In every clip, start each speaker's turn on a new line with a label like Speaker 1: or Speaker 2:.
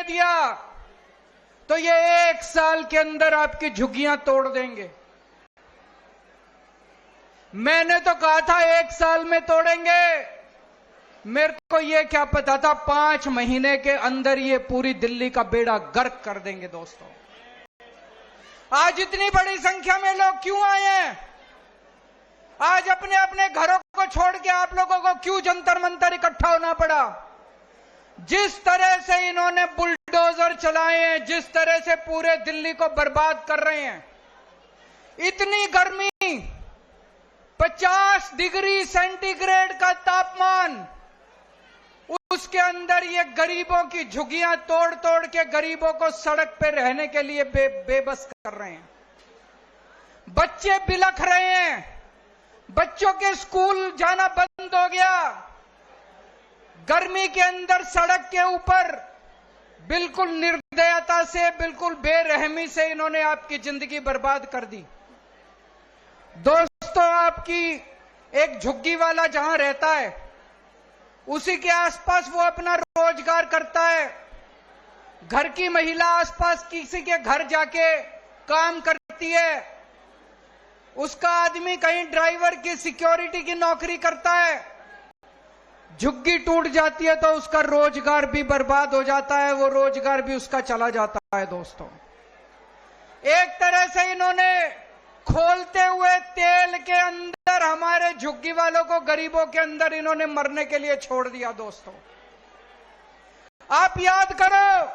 Speaker 1: दिया तो ये 1 साल के अंदर आपकी झुग्गियां तोड़ देंगे। मैंने तो कहा था 1 साल में तोड़ेंगे, मेरे को ये क्या पता था 5 महीने के अंदर ये पूरी दिल्ली का बेड़ा गर्क कर देंगे। दोस्तों, आज इतनी बड़ी संख्या में लोग क्यों आए हैं? आज अपने अपने घरों को छोड़ के आप लोगों को क्यों जंतर मंतर इकट्ठा होना पड़ा? जिस तरह से इन्होंने बुलडोजर चलाए हैं, जिस तरह से पूरे दिल्ली को बर्बाद कर रहे हैं, इतनी गर्मी, 50 डिग्री सेंटीग्रेड का तापमान, उसके अंदर ये गरीबों की झुग्गियां तोड़ तोड़ के गरीबों को सड़क पे रहने के लिए बेबस कर रहे हैं। बच्चे बिलख रहे हैं, बच्चों के स्कूल जाना बंद हो गया। गर्मी के अंदर सड़क के ऊपर बिल्कुल निर्दयता से, बिल्कुल बेरहमी से इन्होंने आपकी जिंदगी बर्बाद कर दी। दोस्तों, आपकी एक झुग्गी वाला जहां रहता है, उसी के आसपास वो अपना रोजगार करता है। घर की महिला आसपास किसी के घर जाके काम करती है। उसका आदमी कहीं ड्राइवर की, सिक्योरिटी की नौकरी करता है। झुग्गी टूट जाती है तो उसका रोजगार भी बर्बाद हो जाता है, वो रोजगार भी उसका चला जाता है। दोस्तों, एक तरह से इन्होंने खोलते हुए तेल के अंदर हमारे झुग्गी वालों को, गरीबों के अंदर इन्होंने मरने के लिए छोड़ दिया। दोस्तों, आप याद करो,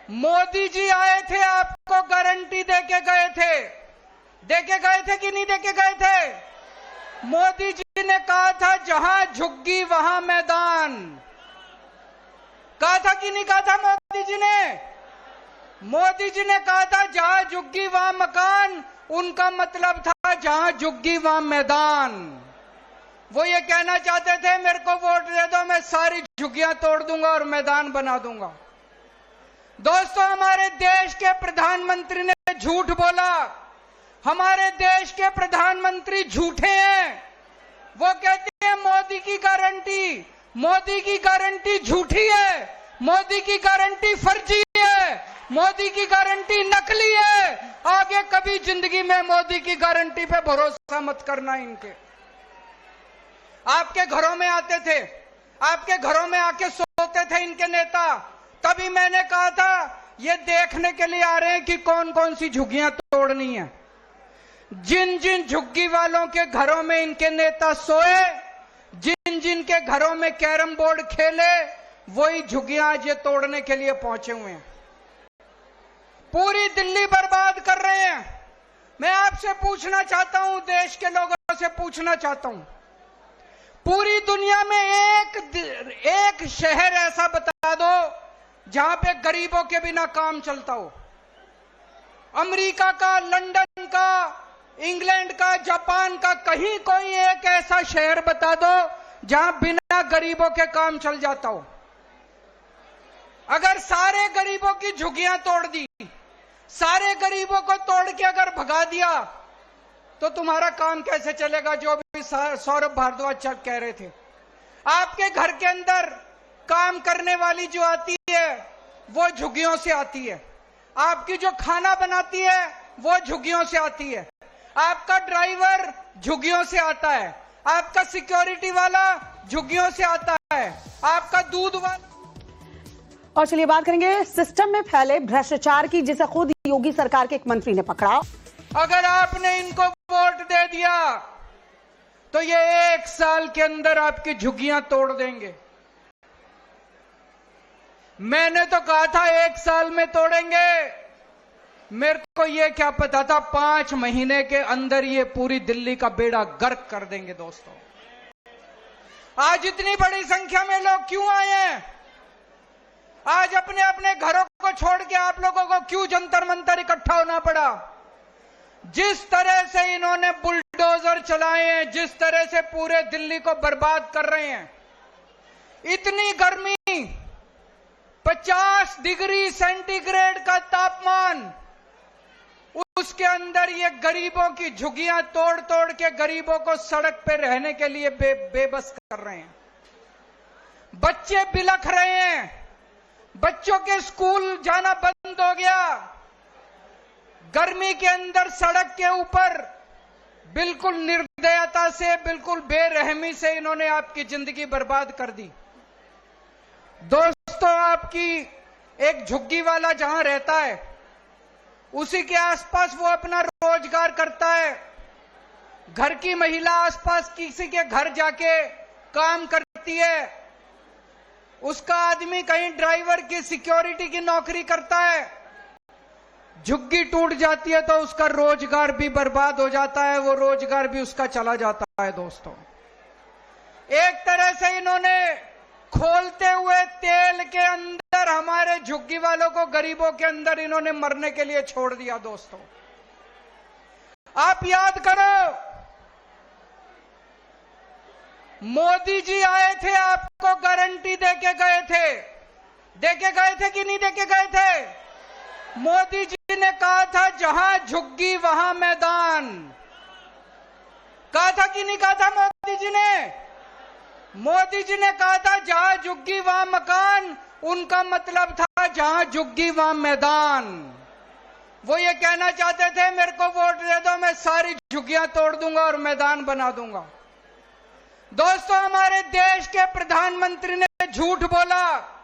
Speaker 1: मोदी जी आए थे, आपको गारंटी देके गए थे कि नहीं देके गए थे? मोदी जी ने कहा था जहां झुग्गी वहां मैदान। कहा था कि नहीं कहा था मोदी जी ने? मोदी जी ने कहा था जहां झुग्गी वहां मकान। उनका मतलब था जहां झुग्गी वहां मैदान। वो ये कहना चाहते थे मेरे को वोट दे दो, मैं सारी झुग्गियां तोड़ दूंगा और मैदान बना दूंगा। दोस्तों, हमारे देश के प्रधानमंत्री ने झूठ बोला। हमारे देश के प्रधानमंत्री झूठे हैं। वो कहते हैं मोदी की गारंटी झूठी है, मोदी की गारंटी फर्जी है, मोदी की गारंटी नकली है। आगे कभी जिंदगी में मोदी की गारंटी पे भरोसा मत करना। इनके आपके घरों में आते थे, आपके घरों में आके सोते थे इनके नेता। तभी मैंने कहा था ये देखने के लिए आ रहे हैं कि कौन कौन सी झुग्गियां तोड़नी है। जिन जिन झुग्गी वालों के घरों में इनके नेता सोए, जिन जिन के घरों में कैरम बोर्ड खेले, वही झुग्गियां आज ये तोड़ने के लिए पहुंचे हुए हैं। पूरी दिल्ली बर्बाद कर रहे हैं। मैं आपसे पूछना चाहता हूं, देश के लोगों से पूछना चाहता हूं, पूरी दुनिया में एक शहर ऐसा बता दो जहां पे गरीबों के बिना काम चलता हो। अमेरिका का, लंदन का, इंग्लैंड का, जापान का, कहीं कोई एक ऐसा शहर बता दो जहां बिना गरीबों के काम चल जाता हो। अगर सारे गरीबों की झुग्गियां तोड़ दी, सारे गरीबों को तोड़ के अगर भगा दिया, तो तुम्हारा काम कैसे चलेगा? जो भी सौरभ भारद्वाज कह रहे थे, आपके घर के अंदर काम करने वाली जो आती है वो झुग्गियों से आती है। आपकी जो खाना बनाती है वो झुग्गियों से आती है। आपका ड्राइवर झुग्गियों से आता है, आपका सिक्योरिटी वाला झुग्गियों से आता है, आपका दूध वाला।
Speaker 2: और चलिए बात करेंगे सिस्टम में फैले भ्रष्टाचार की, जिसे खुद योगी सरकार के एक मंत्री ने पकड़ा।
Speaker 1: अगर आपने इनको वोट दे दिया तो ये 1 साल के अंदर आपकी झुग्गियां तोड़ देंगे। मैंने तो कहा था 1 साल में तोड़ेंगे, मेरे को ये क्या पता था 5 महीने के अंदर ये पूरी दिल्ली का बेड़ा गर्क कर देंगे। दोस्तों, आज इतनी बड़ी संख्या में लोग क्यों आए हैं? आज अपने अपने घरों को छोड़ के आप लोगों को क्यों जंतर मंतर इकट्ठा होना पड़ा? जिस तरह से इन्होंने बुलडोजर चलाए हैं, जिस तरह से पूरे दिल्ली को बर्बाद कर रहे हैं, इतनी गर्मी, 50 डिग्री सेंटीग्रेड का तापमान, उसके अंदर ये गरीबों की झुग्गियां तोड़ तोड़ के गरीबों को सड़क पे रहने के लिए बेबस कर रहे हैं। बच्चे बिलख रहे हैं, बच्चों के स्कूल जाना बंद हो गया। गर्मी के अंदर सड़क के ऊपर बिल्कुल निर्दयता से, बिल्कुल बेरहमी से इन्होंने आपकी जिंदगी बर्बाद कर दी। दोस्तों, आपकी एक झुग्गी वाला जहां रहता है उसी के आसपास वो अपना रोजगार करता है। घर की महिला आसपास किसी के घर जाके काम करती है। उसका आदमी कहीं ड्राइवर की, सिक्योरिटी की नौकरी करता है। झुग्गी टूट जाती है तो उसका रोजगार भी बर्बाद हो जाता है, वो रोजगार भी उसका चला जाता है। दोस्तों, एक तरह से इन्होंने खोलते हुए तेल के अंदर हमारे झुग्गी वालों को, गरीबों के अंदर इन्होंने मरने के लिए छोड़ दिया। दोस्तों, आप याद करो, मोदी जी आए थे, आपको गारंटी देके गए थे कि नहीं देके गए थे? मोदी जी ने कहा था जहां झुग्गी वहां मैदान। कहा था कि नहीं कहा था मोदी जी ने? मोदी जी ने कहा था जहां झुग्गी वहां मकान। उनका मतलब था जहां झुग्गी वहां मैदान। वो ये कहना चाहते थे मेरे को वोट दे दो, मैं सारी झुग्गियां तोड़ दूंगा और मैदान बना दूंगा। दोस्तों, हमारे देश के प्रधानमंत्री ने झूठ बोला।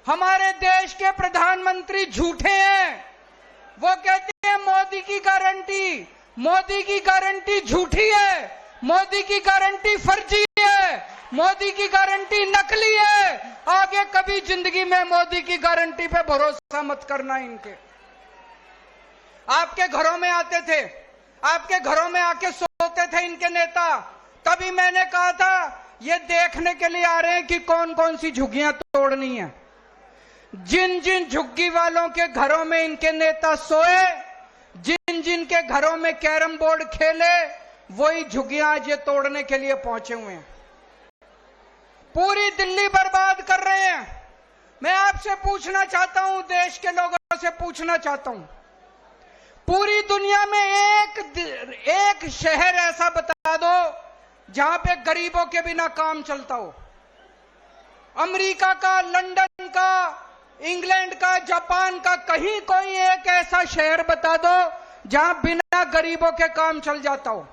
Speaker 1: हमारे देश के प्रधानमंत्री झूठे हैं। वो कहते हैं मोदी की गारंटी झूठी है, मोदी की गारंटी फर्जी है, मोदी की गारंटी नकली है। आगे कभी जिंदगी में मोदी की गारंटी पे भरोसा मत करना इनके। आपके घरों में आते थे, आपके घरों में आके सोते थे इनके नेता। तभी मैंने कहा था ये देखने के लिए आ रहे हैं कि कौन कौन सी झुग्गियां तोड़नी है। जिन जिन झुग्गी वालों के घरों में इनके नेता सोए, जिन जिन के घरों में कैरम बोर्ड खेले, वही झुग्गियां आज ये तोड़ने के लिए पहुंचे हुए हैं। पूरी दिल्ली बर्बाद कर रहे हैं। मैं आपसे पूछना चाहता हूं, देश के लोगों से पूछना चाहता हूं, पूरी दुनिया में एक शहर ऐसा बता दो जहां पे गरीबों के बिना काम चलता हो। अमेरिका का, लंदन का, इंग्लैंड का, जापान का, कहीं कोई एक ऐसा शहर बता दो जहां बिना गरीबों के काम चल जाता हो।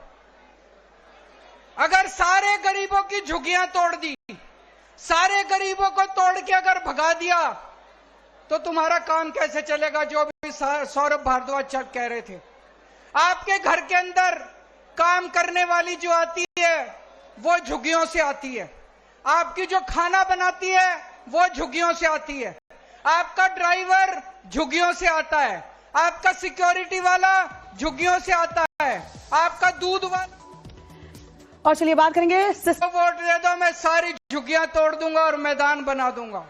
Speaker 1: अगर सारे गरीबों की झुग्गियां तोड़ दी, सारे गरीबों को तोड़ के अगर भगा दिया तो तुम्हारा काम कैसे चलेगा? जो भी सौरभ भारद्वाज कह रहे थे, आपके घर के अंदर काम करने वाली जो आती है वो झुग्गियों से आती है। आपकी जो खाना बनाती है वो झुग्गियों से आती है। आपका ड्राइवर झुग्गियों से आता है, आपका सिक्योरिटी वाला झुग्गियों से आता है, आपका दूध वाला।
Speaker 2: और चलिए बात करेंगे,
Speaker 1: वोट दे दो, मैं सारी झुग्गियां तोड़ दूंगा और मैदान बना दूंगा।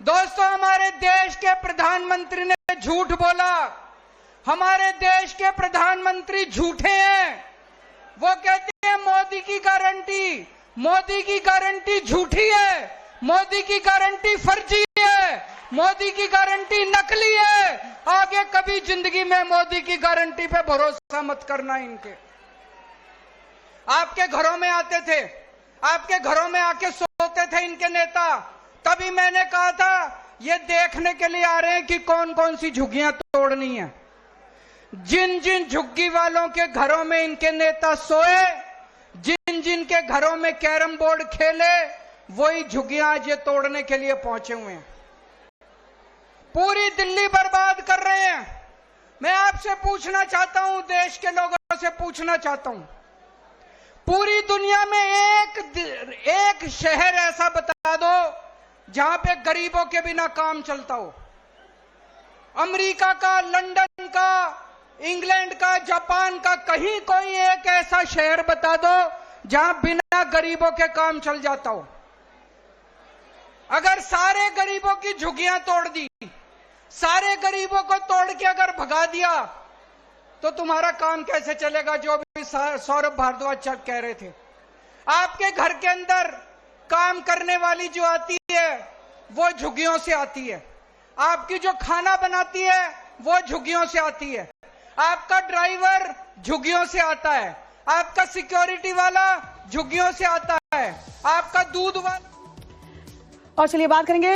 Speaker 1: दोस्तों, हमारे देश के प्रधानमंत्री ने झूठ बोला। हमारे देश के प्रधानमंत्री झूठे हैं। वो कहते हैं मोदी की गारंटी झूठी है, मोदी की गारंटी फर्जी है, मोदी की गारंटी नकली है। आगे कभी जिंदगी में मोदी की गारंटी पे भरोसा मत करना इनके। आपके घरों में आते थे, आपके घरों में आके सोते थे इनके नेता। तभी मैंने कहा था ये देखने के लिए आ रहे हैं कि कौन कौन सी झुग्गियां तोड़नी है। जिन जिन झुग्गी वालों के घरों में इनके नेता सोए, जिन जिन के घरों में कैरम बोर्ड खेले, वही झुग्गियां आज ये तोड़ने के लिए पहुंचे हुए हैं। पूरी दिल्ली बर्बाद कर रहे हैं। मैं आपसे पूछना चाहता हूं, देश के लोगों से पूछना चाहता हूं, पूरी दुनिया में एक शहर ऐसा बता दो जहां पे गरीबों के बिना काम चलता हो। अमेरिका का, लंदन का, इंग्लैंड का, जापान का, कहीं कोई एक ऐसा शहर बता दो जहां बिना गरीबों के काम चल जाता हो। अगर सारे गरीबों की झुग्गियां तोड़ दी, सारे गरीबों को तोड़ के अगर भगा दिया तो तुम्हारा काम कैसे चलेगा? जो भी सौरभ भारद्वाज कह रहे थे। आपके घर के अंदर काम करने वाली जो आती है वो झुग्गियों से आती है। आपकी जो खाना बनाती है वो झुग्गियों से आती है। आपका ड्राइवर झुग्गियों से आता है, आपका सिक्योरिटी वाला झुग्गियों से आता है, आपका दूध वाला।
Speaker 2: और चलिए बात करेंगे